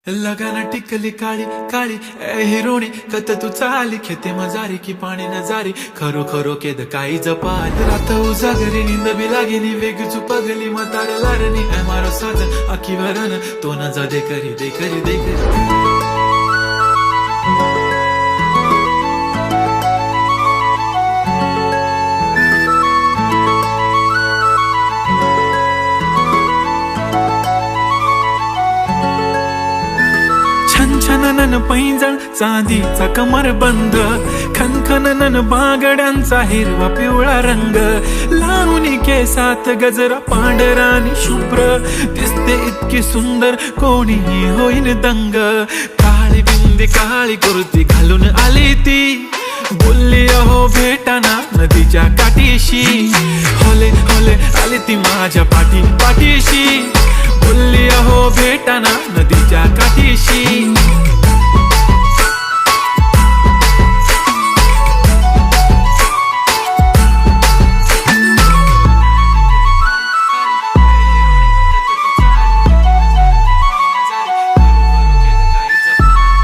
लगाना टिकली काळी काळी ए हिरोणी कत तू चाली खेते मजारी की पाणी न जारी खरो खरो केद काही जपाल रात उजागरी निंद बी लागेनी वेग चुपगली मतार लारणी ए मारो साजन अखी वरन तो न जा दे करी दे करी दे करी छनछनन पैंजण चांदीचा कमरबंद खनखनन बागड्यांचा हिरवा पिवळा रंग लावणी केसात गजरा पांढरा आणि शुभ्र दिसते इतकी सुंदर कोणीही होईन दंग काळी बिंदी काळी कुर्ती घालून आली ती बोलली अहो भेटाना नदीच्या काठीशी होले होले आली ती माझ्या पाठीशी बोलली अहो भेटाना नदीच्या काठीशी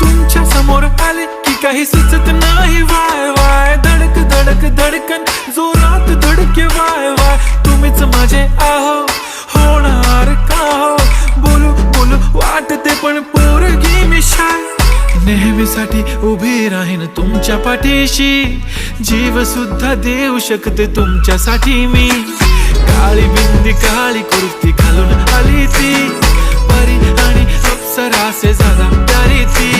तुमच्या समोर आले की काही सुचत नाही वाय वाय धडक धडक धडकन जोरात धडके वाय वाय तुम्हीच माझे आहो होणार का हो बोलू बोलू वाटते पण पोरगी मी शाय नेहमीसाठी उभी राहीन तुमच्या पाठीशी जीव सुद्धा देऊ शकते तुमच्यासाठी मी काळी बिंदी काळी कुर्ती घालून आली ती परी आणि अप्सरासे जादा प्यारी ती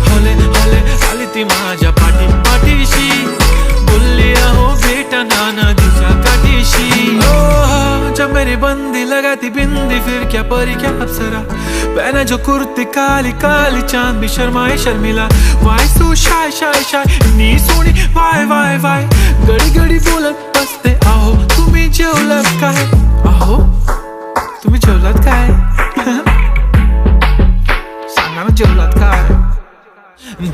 होले होले आली ती माझ्या पाठीशी बोलली अहो भेटना नदीच्या काठीशी जब मेरी बंदी लगाती बिंदी फिर क्या परी क्या अप्सरा पहना जो कुर्ती काली काली चांद भी शर्माए शर्मिला why so shy shy shy नी सोनी वाय वाय वाय गडी गडी बोलत बसते आहो तुम्ही जेवलात काय आहो तुम्ही जेवलात काय सांगा ना जेवलात काय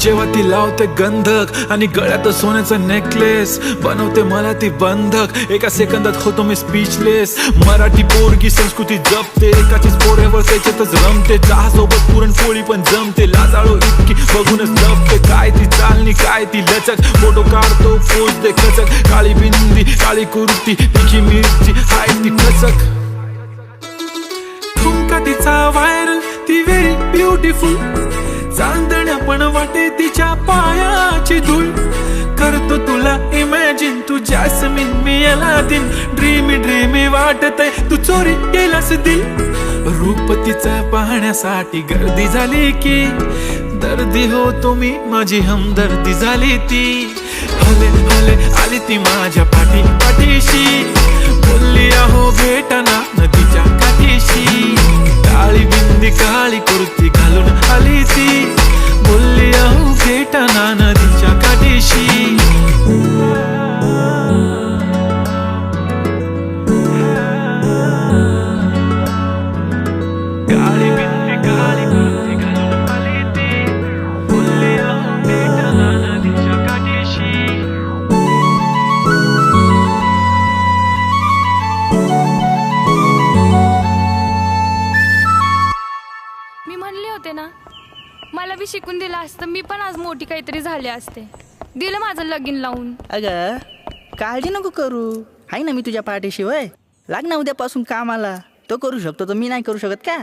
जेव्हा ती लावते गंधक आणि गळ्यात सोन्याचा नेकलेस बनवते मला ती बंधक एका सेकंदात होतो मी स्पीचलेस मराठी पोरगी संस्कृती जपते एकाचीच पोरेवर त्याच्यातच रमते चहा सोबत पुरणपोळी पण जमते लाजाळू इतकी बघूनच लपते काय ती चालणी काय ती लचक फोटो काढतो पोच दे खचक काळी बिंदी काळी कुर्ती तिची मिरची हाय ती खचक ठुमका तिचा व्हायरल ती व्हेरी ब्युटिफुल चांदण्या पण वाटे तिच्या पायाची धूळ करतो तुला इमॅजिन तू जॅस्मिन मी अलादीन ड्रीमी ड्रीमी वाटतय तू चोरी केलास दिल रूप तिचं पाहण्यासाठी गर्दी झाली की दर्दी हो तुम्ही माझी हमदर्दी झाली ती हले हले आली ती माझ्या पाठीशी बोलली अहो भेटना नदीच्या काठीशी काळी बिंदी काळी कुर्ती घालून आली ती बोलली अहो भेटना नदीच्या काठीशी काळी बिंदी काळी कुर्ती घालून आली ती बोलली अहो भेटना नदीच्या काठीशी मी म्हणले होते ना मला बी शिकून दिलं असतं मी पण आज मोठी काहीतरी झाले असते दिलं माझं लगीन लावून अगं काळजी नको करू आहे ना मी तुझ्या पाठीशी वय लाग ना उद्यापासून कामाला तो करू शकतो तर मी नाही करू शकत का